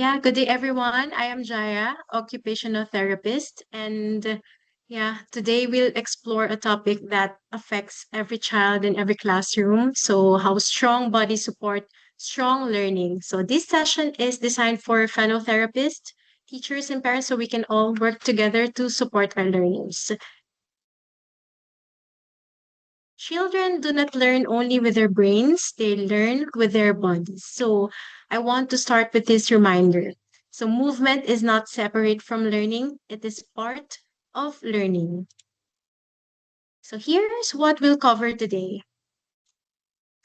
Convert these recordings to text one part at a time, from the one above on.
Yeah, good day, everyone. I am Jaya, occupational therapist, and today we'll explore a topic that affects every child in every classroom. So, how strong bodies support strong learning. So, this session is designed for fellow therapists, teachers, and parents so we can all work together to support our learners. Children do not learn only with their brains, they learn with their bodies. So I want to start with this reminder. So movement is not separate from learning, it is part of learning. So here's what we'll cover today.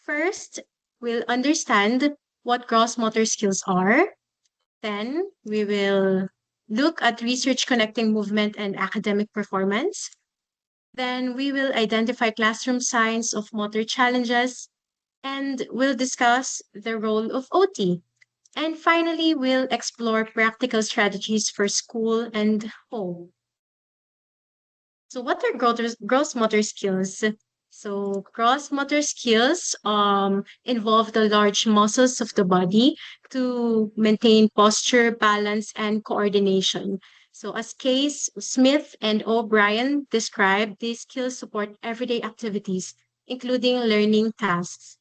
First, we'll understand what gross motor skills are. Then we will look at research connecting movement and academic performance. Then we will identify classroom signs of motor challenges and we'll discuss the role of OT. And finally, we'll explore practical strategies for school and home. So, what are gross motor skills? So, gross motor skills involve the large muscles of the body to maintain posture, balance, and coordination. So, as Case Smith and O'Brien described, these skills support everyday activities, including learning tasks.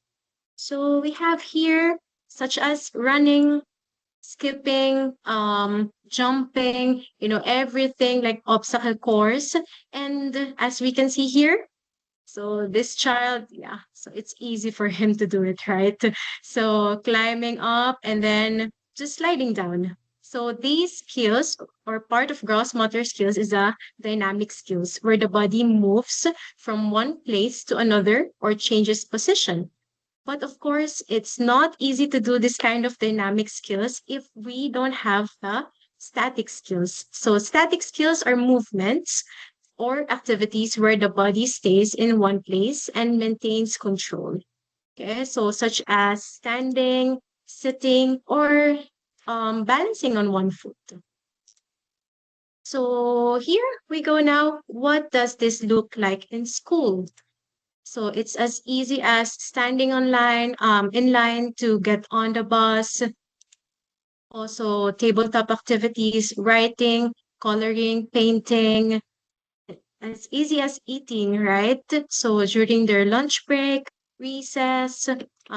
So we have here such as running, skipping, jumping, everything like obstacle course. And as we can see here, so this child, so it's easy for him to do it, right? So climbing up and then just sliding down. So these skills or part of gross motor skills is a dynamic skills where the body moves from one place to another or changes position. But of course, it's not easy to do this kind of dynamic skills if we don't have the static skills. So static skills are movements or activities where the body stays in one place and maintains control. Okay, so such as standing, sitting, or balancing on one foot. So here we go now. What does this look like in school? So it's as easy as standing in line to get on the bus. Also, tabletop activities, writing, coloring, painting, as easy as eating, right? So during their lunch break, recess,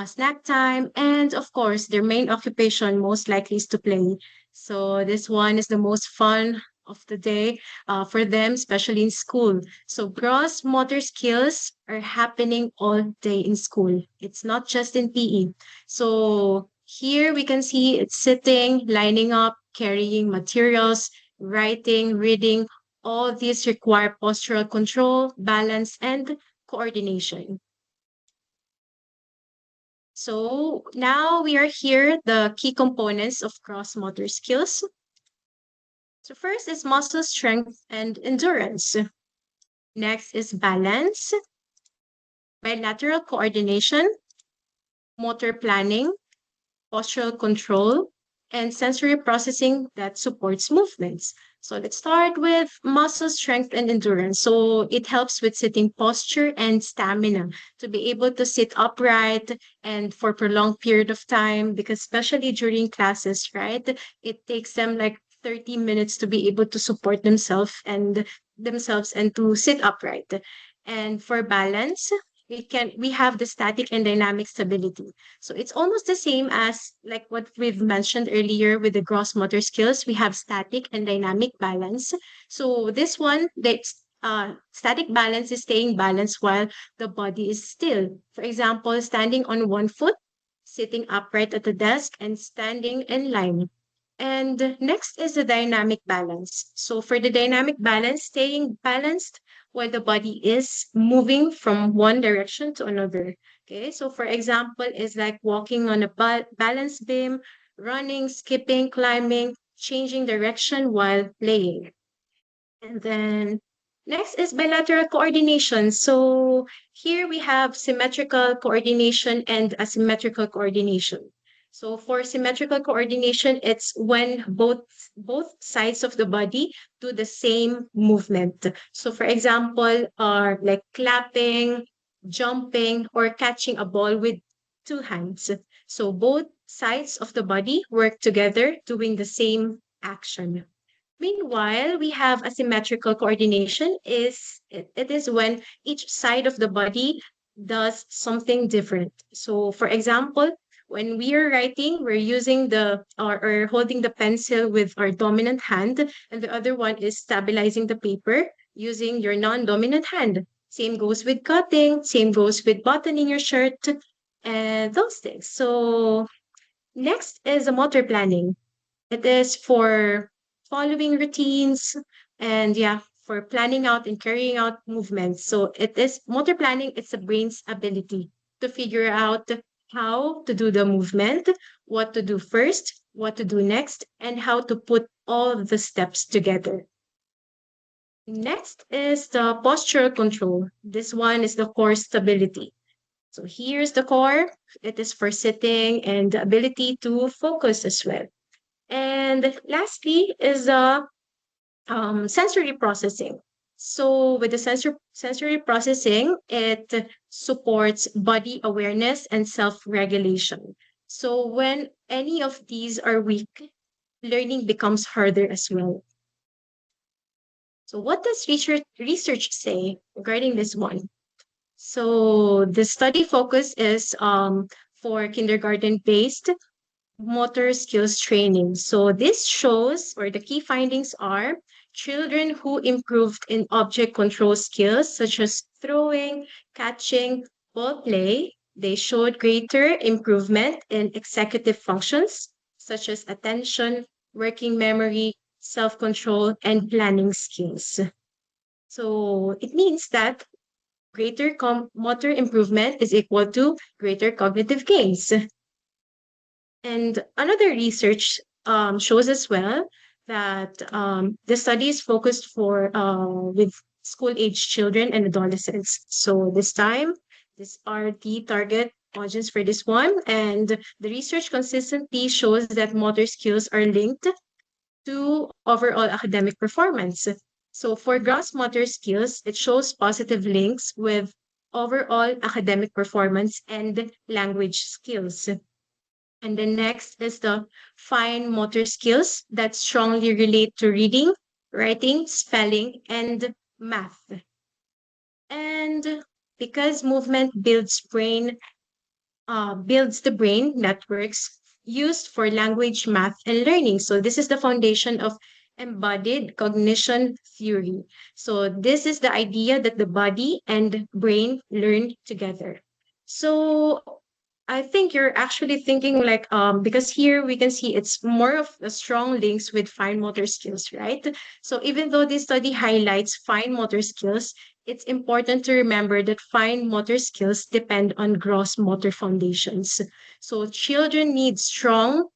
snack time, and of course, their main occupation most likely is to play. So this one is the most fun of the day for them, especially in school. So gross motor skills are happening all day in school. It's not just in PE. So here we can see it's sitting, lining up, carrying materials, writing, reading, all these require postural control, balance, and coordination. So now we are here, the key components of gross motor skills. So first is muscle strength and endurance. Next is balance, bilateral coordination, motor planning, postural control, and sensory processing that supports movements. So let's start with muscle strength and endurance. So it helps with sitting posture and stamina to be able to sit upright and for prolonged period of time, because especially during classes, right? It takes them like 30 minutes to be able to support themselves and to sit upright. And for balance, we have the static and dynamic stability. So it's almost the same as like what we've mentioned earlier with the gross motor skills. We have static and dynamic balance. So this one, the static balance is staying balanced while the body is still. For example, standing on one foot, sitting upright at the desk, and standing in line. And next is the dynamic balance. So for the dynamic balance, staying balanced while the body is moving from one direction to another. Okay, so for example, is like walking on a balance beam, running, skipping, climbing, changing direction while playing. And then next is bilateral coordination. So here we have symmetrical coordination and asymmetrical coordination. So for symmetrical coordination, it's when both sides of the body do the same movement. So for example, are like clapping, jumping, or catching a ball with two hands. So both sides of the body work together doing the same action. Meanwhile, we have asymmetrical coordination it is when each side of the body does something different. So for example, when we are writing, we're using or holding the pencil with our dominant hand, and the other one is stabilizing the paper using your non-dominant hand. Same goes with cutting, same goes with buttoning your shirt, and those things. So next is a motor planning. It is for following routines and yeah, for planning out and carrying out movements. So it is motor planning, it's the brain's ability to figure out how to do the movement, what to do first, what to do next, and how to put all of the steps together. Next is the postural control. This one is the core stability. So here's the core. It is for sitting and the ability to focus as well. And lastly is the sensory processing. So with the sensory processing, it supports body awareness and self-regulation. So when any of these are weak, learning becomes harder as well. So what does research say regarding this one? So the study focus is for kindergarten-based motor skills training. So this shows, or the key findings are, children who improved in object control skills such as throwing, catching, ball play, they showed greater improvement in executive functions such as attention, working memory, self-control, and planning skills. So it means that greater motor improvement is equal to greater cognitive gains. And another research shows as well that the study is focused for with school age children and adolescents. So this time, these are the target audience for this one. And the research consistently shows that motor skills are linked to overall academic performance. So for gross motor skills, it shows positive links with overall academic performance and language skills. And the next is the fine motor skills that strongly relate to reading, writing, spelling, and math. And because movement builds the brain networks used for language, math, and learning. So this is the foundation of embodied cognition theory. So this is the idea that the body and brain learn together. So I think you're actually thinking like because here we can see it's more of a strong links with fine motor skills, right? So even though this study highlights fine motor skills, it's important to remember that fine motor skills depend on gross motor foundations. So children need strong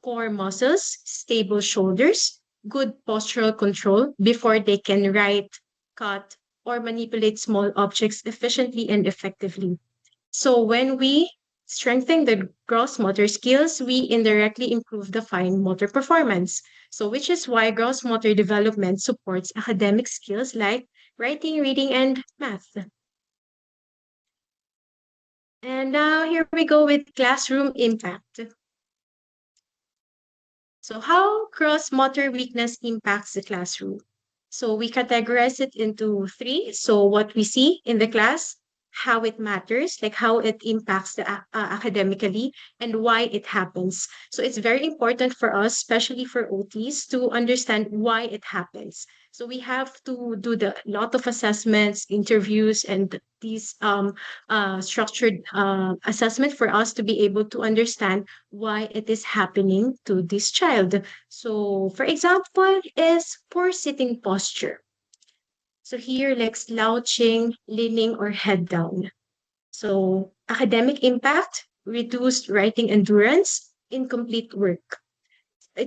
core muscles, stable shoulders, good postural control before they can write, cut, or manipulate small objects efficiently and effectively. So when we strengthen the gross motor skills, we indirectly improve the fine motor performance. So which is why gross motor development supports academic skills like writing, reading, and math. And now here we go with classroom impact. So how gross motor weakness impacts the classroom? So we categorize it into three. So what we see in the class, how it matters, like how it impacts the academically and why it happens. So it's very important for us, especially for OTs, to understand why it happens. So we have to do the lot of assessments, interviews, and these structured assessment for us to be able to understand why it is happening to this child. So, for example, is poor sitting posture. So here, like slouching, leaning, or head down. So, academic impact, reduced writing endurance, incomplete work.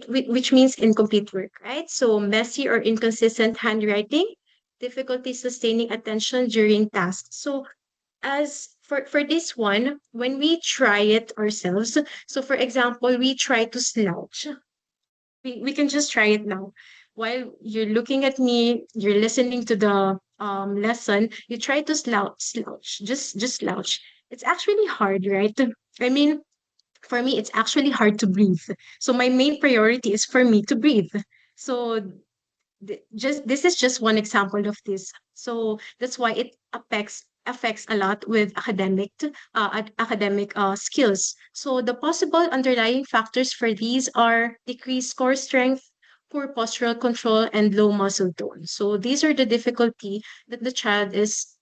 Which means incomplete work, right? So, messy or inconsistent handwriting, difficulty sustaining attention during tasks. So, as for this one, when we try it ourselves, so for example, we try to slouch. We can just try it now. While you're looking at me, you're listening to the lesson, you try to slouch, just slouch. It's actually hard, right? I mean, For me, it's actually hard to breathe. So my main priority is for me to breathe. So just this is just one example of this. So that's why it affects a lot with academic skills. So the possible underlying factors for these are decreased core strength, poor postural control, and low muscle tone. So these are the difficulty that the child is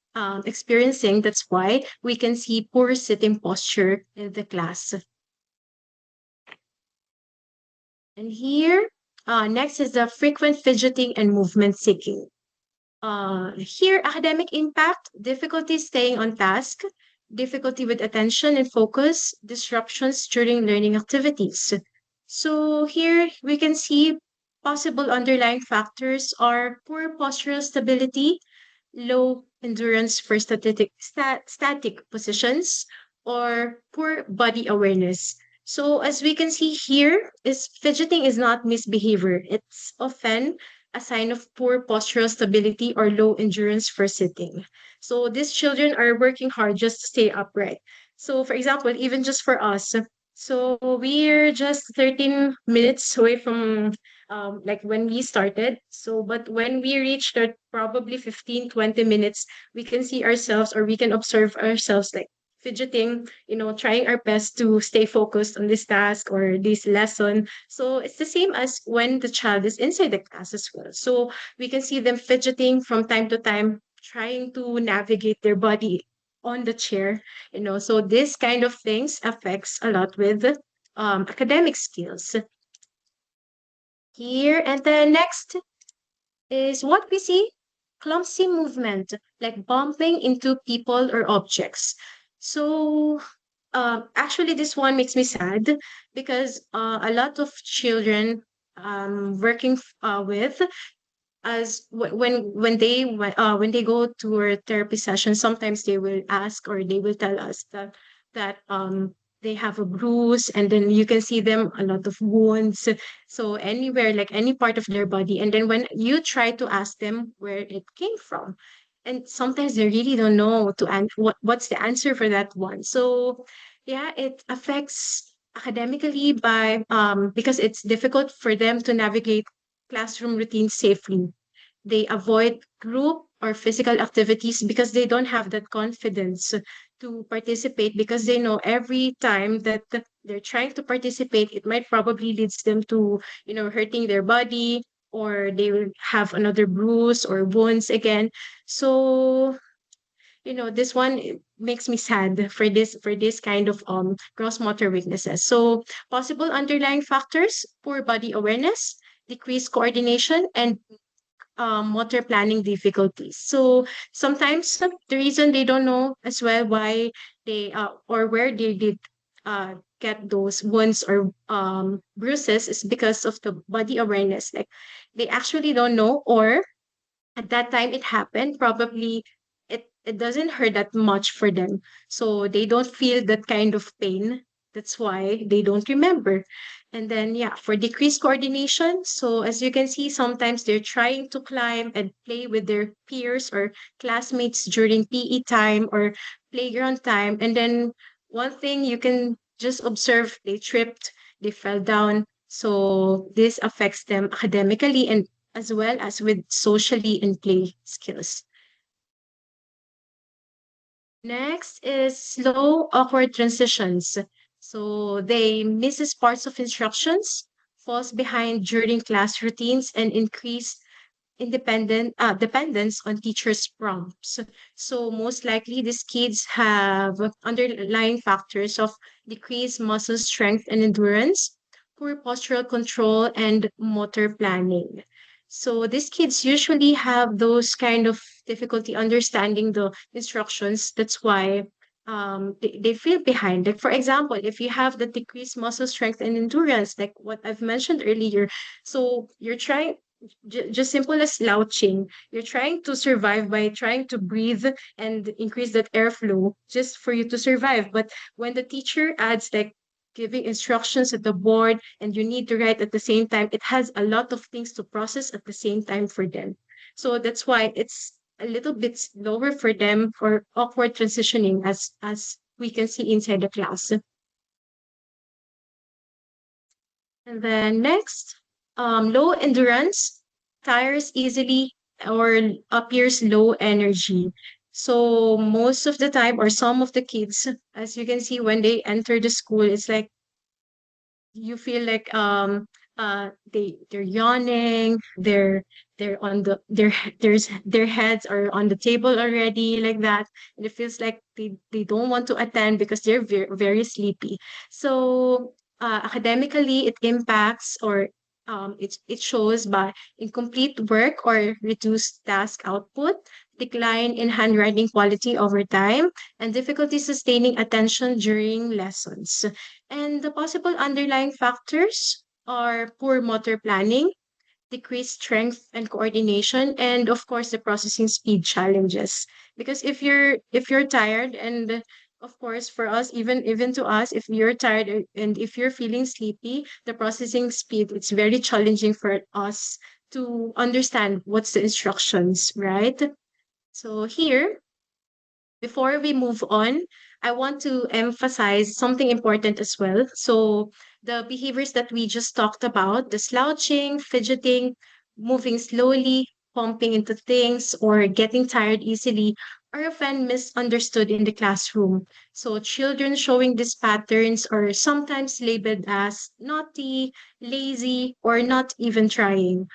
experiencing. That's why we can see poor sitting posture in the class. And here, next is the frequent fidgeting and movement seeking. Here, academic impact, difficulty staying on task, difficulty with attention and focus, disruptions during learning activities. So here we can see possible underlying factors are poor postural stability, low endurance for static positions, or poor body awareness. So as we can see here, is fidgeting is not misbehavior. It's often a sign of poor postural stability or low endurance for sitting. So these children are working hard just to stay upright. So for example, even just for us, so we're just 13 minutes away from like when we started. So but when we reached that probably 15-20 minutes, we can see ourselves or we can observe ourselves like fidgeting, trying our best to stay focused on this task or this lesson. So it's the same as when the child is inside the class as well. So we can see them fidgeting from time to time, trying to navigate their body on the chair, So this kind of things affects a lot with academic skills. Here and then next is what we see clumsy movement, like bumping into people or objects. So actually, this one makes me sad because a lot of children working with as when they go to our therapy session, sometimes they will ask or they will tell us that they have a bruise, and then you can see them a lot of wounds, so anywhere, like any part of their body, and then when you try to ask them where it came from, and sometimes they really don't know what's the answer for that one. So yeah, it affects academically by because it's difficult for them to navigate classroom routines safely. They avoid group or physical activities because they don't have that confidence to participate, because they know every time that they're trying to participate, it might probably leads them to, hurting their body, or they will have another bruise or wounds again. So, this one makes me sad for this kind of gross motor weaknesses. So possible underlying factors: poor body awareness, decreased coordination, and motor planning difficulties. So sometimes the reason they don't know as well why they or where they did get those wounds or bruises is because of the body awareness. Like they actually don't know, or at that time it happened, probably it doesn't hurt that much for them. So they don't feel that kind of pain. That's why they don't remember. And then, yeah, for decreased coordination. So as you can see, sometimes they're trying to climb and play with their peers or classmates during PE time or playground time. And then one thing you can just observe, they tripped, they fell down. So this affects them academically and as well as with socially and play skills. Next is slow, awkward transitions. So they misses parts of instructions, falls behind during class routines, and increase dependence on teachers' prompts. So most likely these kids have underlying factors of decreased muscle strength and endurance, poor postural control, and motor planning. So these kids usually have those kind of difficulty understanding the instructions. That's why they feel behind. Like for example, if you have the decreased muscle strength and endurance, like what I've mentioned earlier, so you're trying just simple as slouching. You're trying to survive by trying to breathe and increase that airflow just for you to survive. But when the teacher adds like giving instructions at the board and you need to write at the same time, it has a lot of things to process at the same time for them. So that's why it's a little bit slower for them for awkward transitioning as we can see inside the class. And then next, low endurance, tires easily or appears low energy. So most of the time, or some of the kids, as you can see, when they enter the school, it's like you feel like they're yawning, they're on their heads are on the table already like that, and it feels like they don't want to attend because they're very sleepy. So academically it impacts, or it shows by incomplete work or reduced task output, decline in handwriting quality over time, and difficulty sustaining attention during lessons. And the possible underlying factors are poor motor planning, decreased strength and coordination, and of course the processing speed challenges. Because if you're tired, and of course for us, even to us, if you're tired and if you're feeling sleepy, the processing speed, it's very challenging for us to understand what's the instructions, right? So here, before we move on, I want to emphasize something important as well. So, the behaviors that we just talked about, the slouching, fidgeting, moving slowly, bumping into things, or getting tired easily, are often misunderstood in the classroom. So, children showing these patterns are sometimes labeled as naughty, lazy, or not even trying.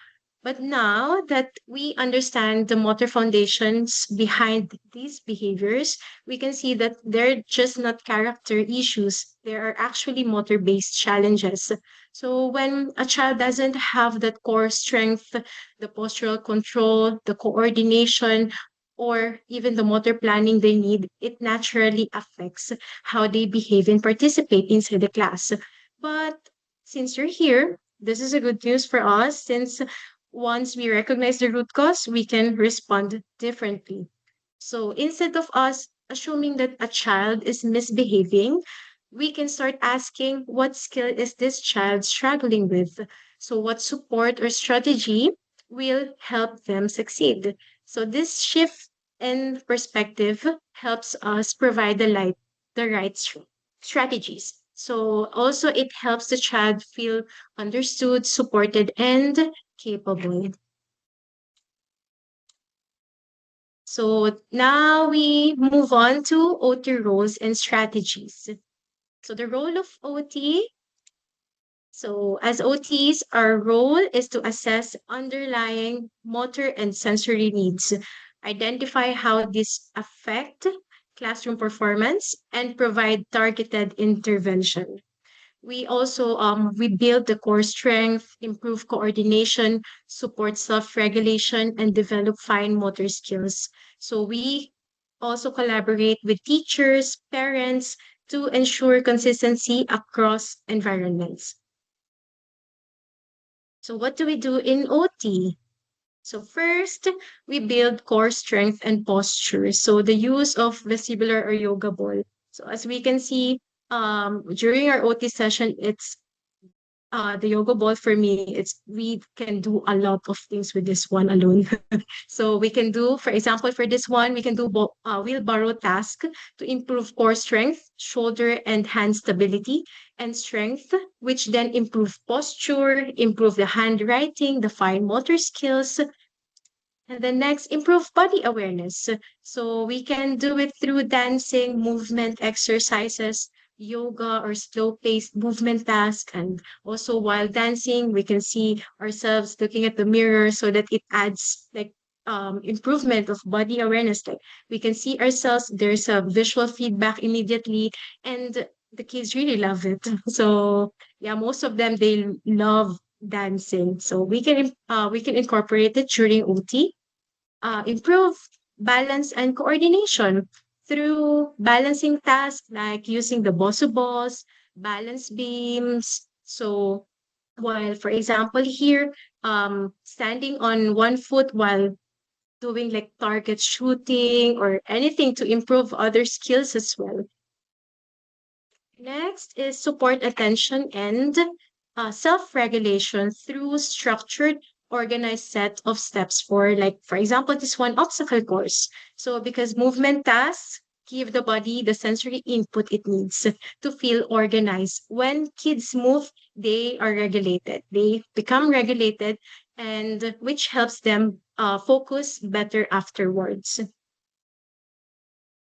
But now that we understand the motor foundations behind these behaviors, we can see that they're just not character issues. They are actually motor based challenges. So when a child doesn't have that core strength, the postural control, the coordination, or even the motor planning they need, it naturally affects how they behave and participate inside the class. But since you're here, this is a good news for us, since once we recognize the root cause, we can respond differently. So instead of us assuming that a child is misbehaving, we can start asking, what skill is this child struggling with? So what support or strategy will help them succeed? So this shift in perspective helps us provide the right strategies. So also it helps the child feel understood, supported, and capable. So now we move on to OT roles and strategies. So the role of OT. So as OTs, our role is to assess underlying motor and sensory needs, identify how these affect classroom performance, and provide targeted intervention. We build the core strength, improve coordination, support self-regulation, and develop fine motor skills. So we also collaborate with teachers, parents to ensure consistency across environments. So what do we do in OT? So first, we build core strength and posture. So the use of vestibular or yoga ball. So as we can see, during our OT session, it's the yoga ball for me, it's we can do a lot of things with this one alone. So we can do, for example, for this one, we can do wheelbarrow task to improve core strength, shoulder and hand stability, and strength, which then improve posture, improve the handwriting, the fine motor skills, and then next, improve body awareness. So we can do it through dancing, movement exercises, yoga or slow-paced movement tasks. And also while dancing, we can see ourselves looking at the mirror so that it adds like improvement of body awareness. Like we can see ourselves, there's a visual feedback immediately, and the kids really love it. So yeah, most of them, they love dancing. So we can incorporate it during OT, improve balance and coordination through balancing tasks like using the bosu balls, balance beams. So while, for example, here, standing on one foot while doing like target shooting or anything to improve other skills as well. Next is support attention and self-regulation through structured, organized set of steps for, like, for example, this one obstacle course. So because movement tasks give the body the sensory input it needs to feel organized. When kids move, they are regulated. They become regulated, and which helps them focus better afterwards.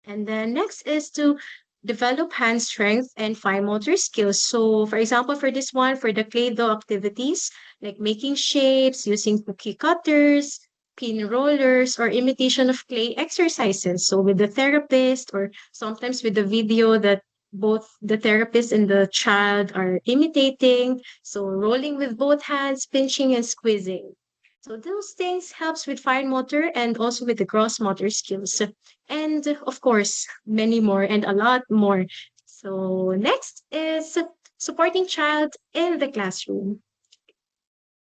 And then next is to develop hand strength and fine motor skills. So, for example, for this one, for the clay dough activities, like making shapes, using cookie cutters, pin rollers, or imitation of clay exercises. So, with the therapist, or sometimes with the video that both the therapist and the child are imitating. So, rolling with both hands, pinching and squeezing. So those things helps with fine motor and also with the gross motor skills. And of course, many more and a lot more. So next is supporting child in the classroom.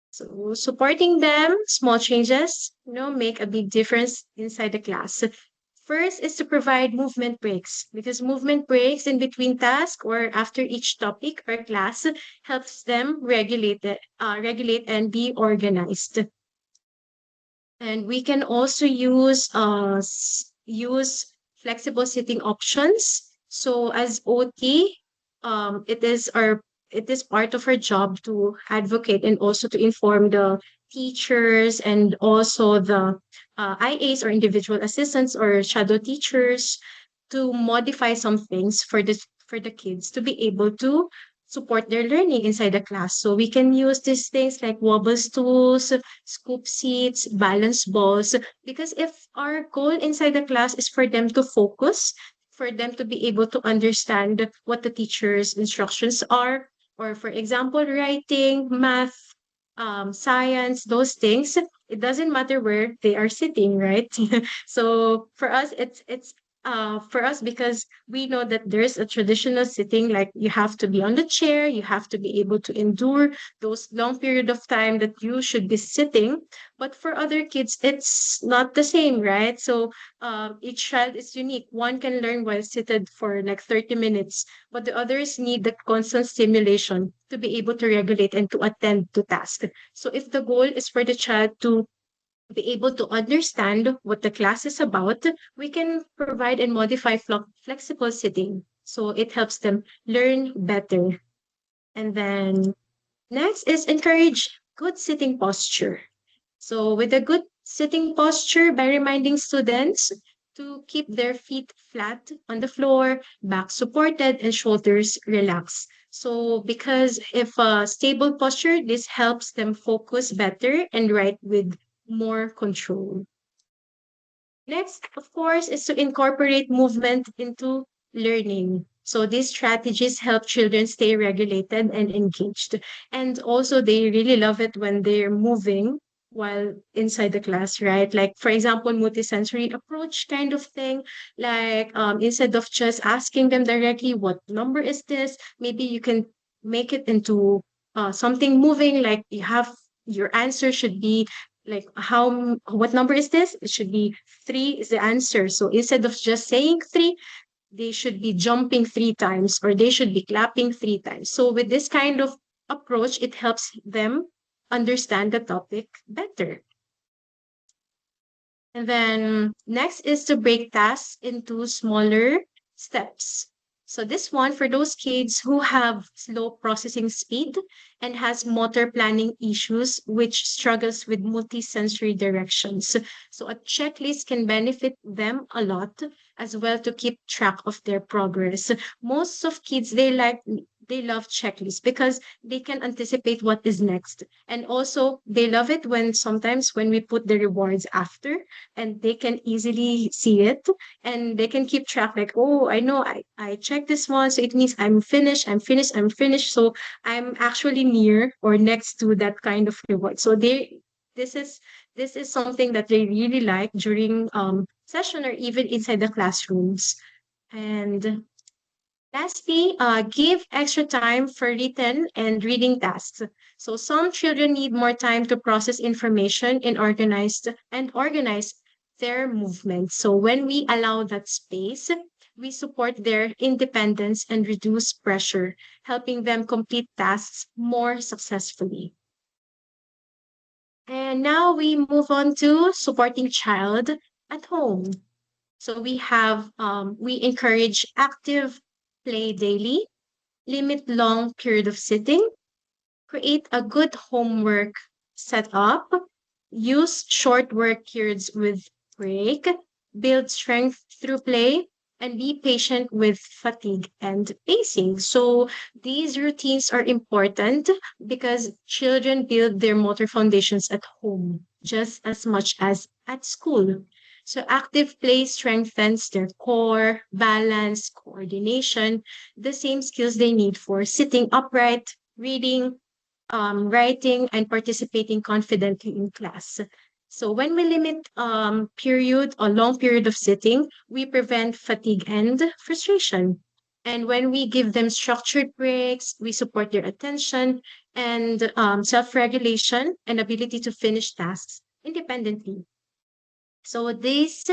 So supporting them, small changes, make a big difference inside the class. First is to provide movement breaks because movement breaks in between tasks or after each topic or class helps them regulate and be organized. And we can also use flexible sitting options. So as OT, it is part of our job to advocate and also to inform the teachers and also the IAs or individual assistants or shadow teachers to modify some things for the kids to be able to support their learning inside the class. So we can use these things like wobble stools, scoop seats, balance balls, because if our goal inside the class is for them to focus, for them to be able to understand what the teacher's instructions are, or for example, writing, math, science, those things, it doesn't matter where they are sitting, right? So for us, it's for us because we know that there's a traditional sitting, like you have to be on the chair, you have to be able to endure those long period of time that you should be sitting. But for other kids, it's not the same, right? So each child is unique. One can learn while seated for like 30 minutes, but the others need the constant stimulation to be able to regulate and to attend to tasks. So if the goal is for the child to be able to understand what the class is about, we can provide and modify flexible sitting. So it helps them learn better. And then next is encourage good sitting posture. So with a good sitting posture, by reminding students to keep their feet flat on the floor, back supported, and shoulders relaxed. So because if a stable posture, this helps them focus better and write with more control. Next, of course, is to incorporate movement into learning. So these strategies help children stay regulated and engaged. And also, they really love it when they're moving while inside the class, right? Like, for example, multisensory approach kind of thing. Like, instead of just asking them directly, what number is this? Maybe you can make it into something moving, like you have your answer should be like what number is this? It should be three is the answer. So instead of just saying three, they should be jumping three times or they should be clapping three times. So with this kind of approach, it helps them understand the topic better. And then next is to break tasks into smaller steps. So this one for those kids who have slow processing speed and has motor planning issues, which struggles with multisensory directions. So a checklist can benefit them a lot as well to keep track of their progress. Most of kids, they love checklists because they can anticipate what is next. And also they love it when sometimes when we put the rewards after and they can easily see it and they can keep track like, oh, I know I checked this one, so it means I'm finished, so I'm actually near or next to that kind of reward. So this is this is something that they really like during session or even inside the classrooms. And lastly, give extra time for written and reading tasks. So some children need more time to process information and organize their movements. So when we allow that space, we support their independence and reduce pressure, helping them complete tasks more successfully. And now we move on to supporting child at home. So we encourage active play daily, limit long period of sitting, create a good homework setup, use short work periods with break, build strength through play, and be patient with fatigue and pacing. So these routines are important because children build their motor foundations at home just as much as at school. So active play strengthens their core, balance, coordination, the same skills they need for sitting upright, reading, writing, and participating confidently in class. So when we limit period or long period of sitting, we prevent fatigue and frustration. And when we give them structured breaks, we support their attention and self-regulation and ability to finish tasks independently. So these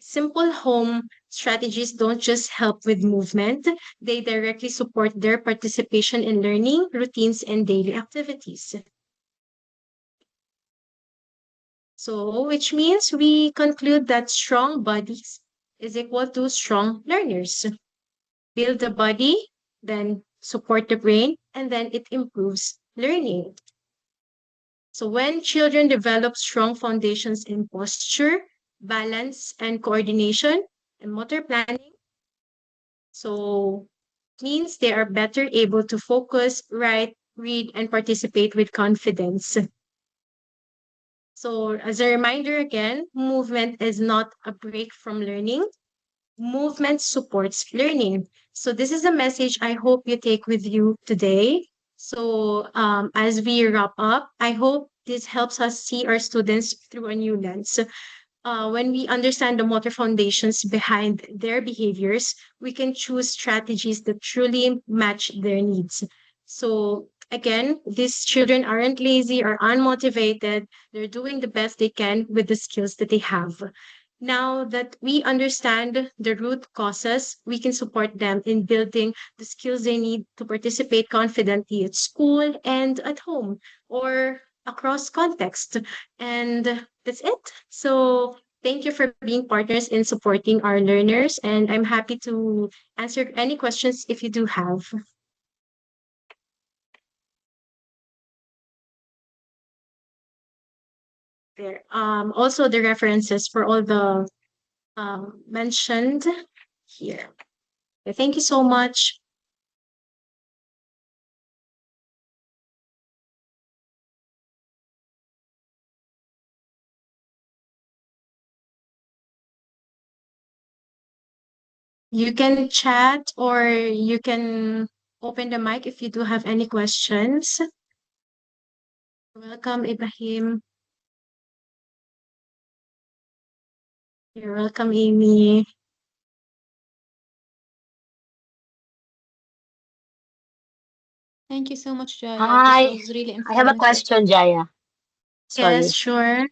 simple home strategies don't just help with movement, they directly support their participation in learning, routines, and daily activities. So, which means we conclude that strong bodies is equal to strong learners. Build the body, then support the brain, and then it improves learning. So when children develop strong foundations in posture, balance, and coordination, and motor planning, so means they are better able to focus, write, read, and participate with confidence. So as a reminder again, movement is not a break from learning. Movement supports learning. So this is a message I hope you take with you today. So as we wrap up, I hope this helps us see our students through a new lens. When we understand the motor foundations behind their behaviors, we can choose strategies that truly match their needs. So again, these children aren't lazy or unmotivated. They're doing the best they can with the skills that they have. Now that we understand the root causes, we can support them in building the skills they need to participate confidently at school and at home or across context. And that's it. So thank you for being partners in supporting our learners. And I'm happy to answer any questions if you do have there. Also the references for all the mentioned here. Thank you so much. You can chat or you can open the mic if you do have any questions. Welcome, Ibrahim. You're welcome, Amy. Thank you so much, Jaya. This Hi, was really I have a informative. question, Jaya. Yes, Sorry. sure.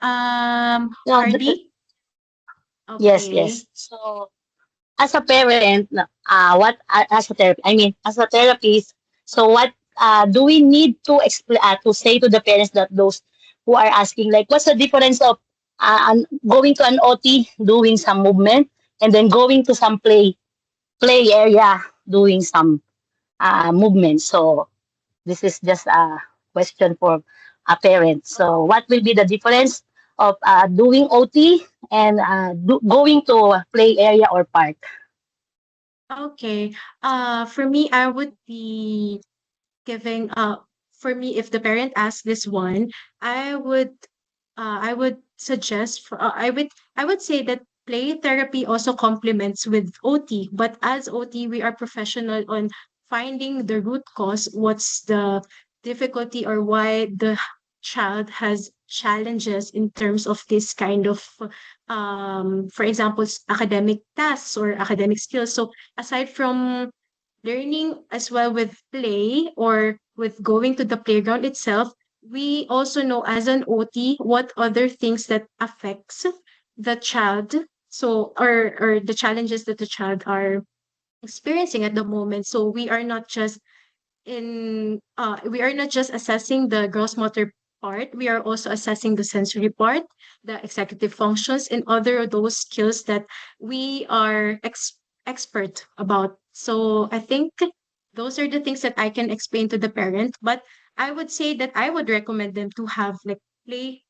No, Hardy? yes, Okay. yes. So, as a parent, no, as a therapist, I mean, as a therapist, so what do we need to explain to say to the parents that those who are asking, like, what's the difference of going to an OT, doing some movement, and then going to some play area, doing some movement? So, this is just a question for a parent. So, what will be the difference of doing OT and going to a play area or park? Okay. For me, I would be giving for me if the parent asks this one, I would suggest for I would say that play therapy also complements with OT, but as OT we are professional on finding the root cause, what's the difficulty or why the child has challenges in terms of this kind of for example academic tasks or academic skills. So aside from learning as well with play or with going to the playground itself, we also know as an OT what other things that affects the child. So or the challenges that the child are experiencing at the moment. So we are not just assessing the gross motor part, we are also assessing the sensory part, the executive functions, and other those skills that we are expert about. So I think those are the things that I can explain to the parent. But I would say that I would recommend them to have like play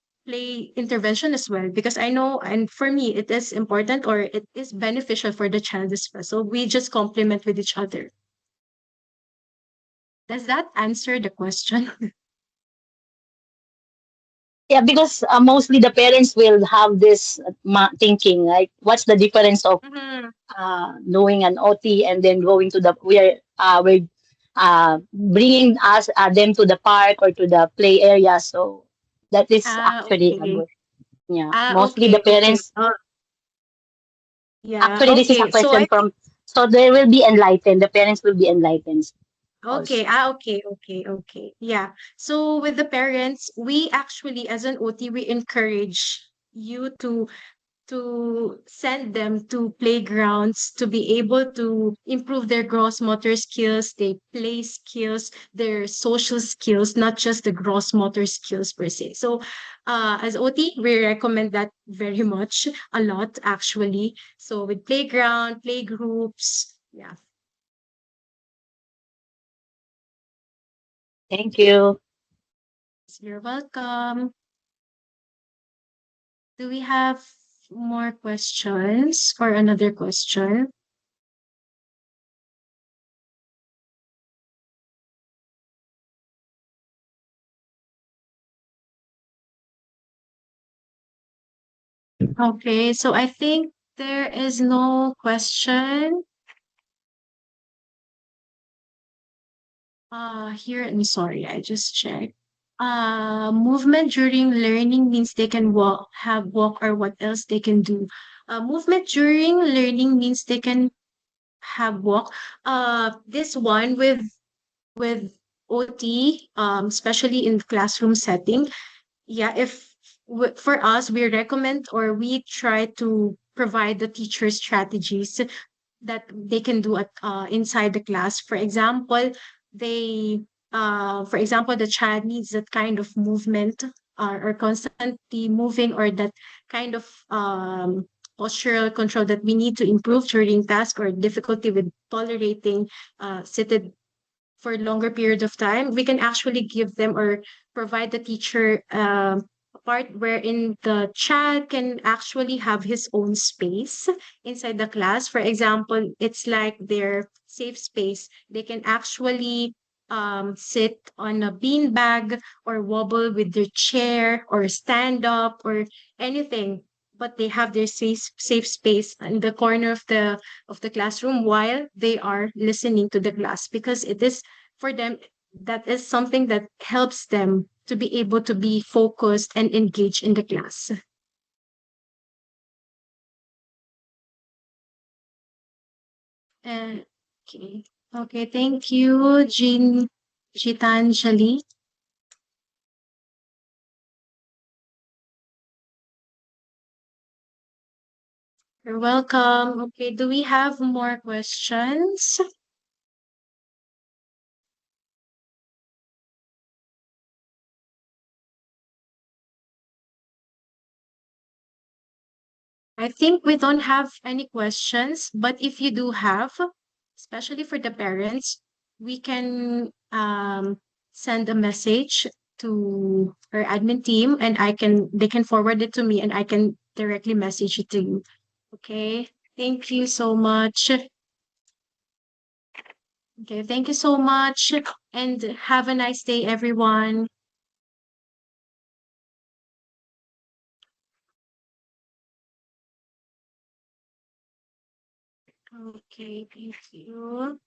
intervention as well, because I know, and for me it is important, or it is beneficial for the child as well. So we just complement with each other. Does that answer the question? Yeah, because mostly the parents will have this thinking, like, what's the difference of Mhm. doing an OT and then going to the we're bringing us them to the park or to the play area. So that is actually a Okay. good. Yeah, mostly the Okay, okay. parents. Yeah, Actually, this is a okay. So I question from. So they will be enlightened. The parents will be enlightened okay, also. okay, okay, okay. Yeah. So with the parents, we actually, as an OT, we encourage you to send them to playgrounds to be able to improve their gross motor skills, their play skills, their social skills, not just the gross motor skills per se. So, as OT, we recommend that very much, a lot actually. So, with playground, play groups, yeah, Thank you. you're welcome. Do we have more questions or another question? Okay, so I think there is no question. Here, I'm sorry, I just checked. Movement during learning means they can walk, have walk, or what else they can do. Movement during learning means they can have walk. This one with OT, especially in classroom setting, yeah, if for us, we recommend or we try to provide the teacher strategies that they can do at inside the class. For example, they for example, the child needs that kind of movement, or constantly moving, or that kind of postural control that we need to improve during task, or difficulty with tolerating seated for longer period of time. We can actually give them or provide the teacher a part wherein the child can actually have his own space inside the class. For example, it's like their safe space. They can actually sit on a bean bag, or wobble with their chair, or stand up, or anything, but they have their safe space in the corner of the classroom while they are listening to the class, because it is for them, that is something that helps them to be able to be focused and engaged in the class. Uh, okay. Okay, thank you, Gitanjali. You're welcome. Okay, do we have more questions? I think we don't have any questions, but if you do have, especially for the parents, we can send a message to our admin team, and they can forward it to me, and I can directly message it to you. Okay. Thank you so much. Okay, thank you so much, and have a nice day, everyone. Okay, thank you.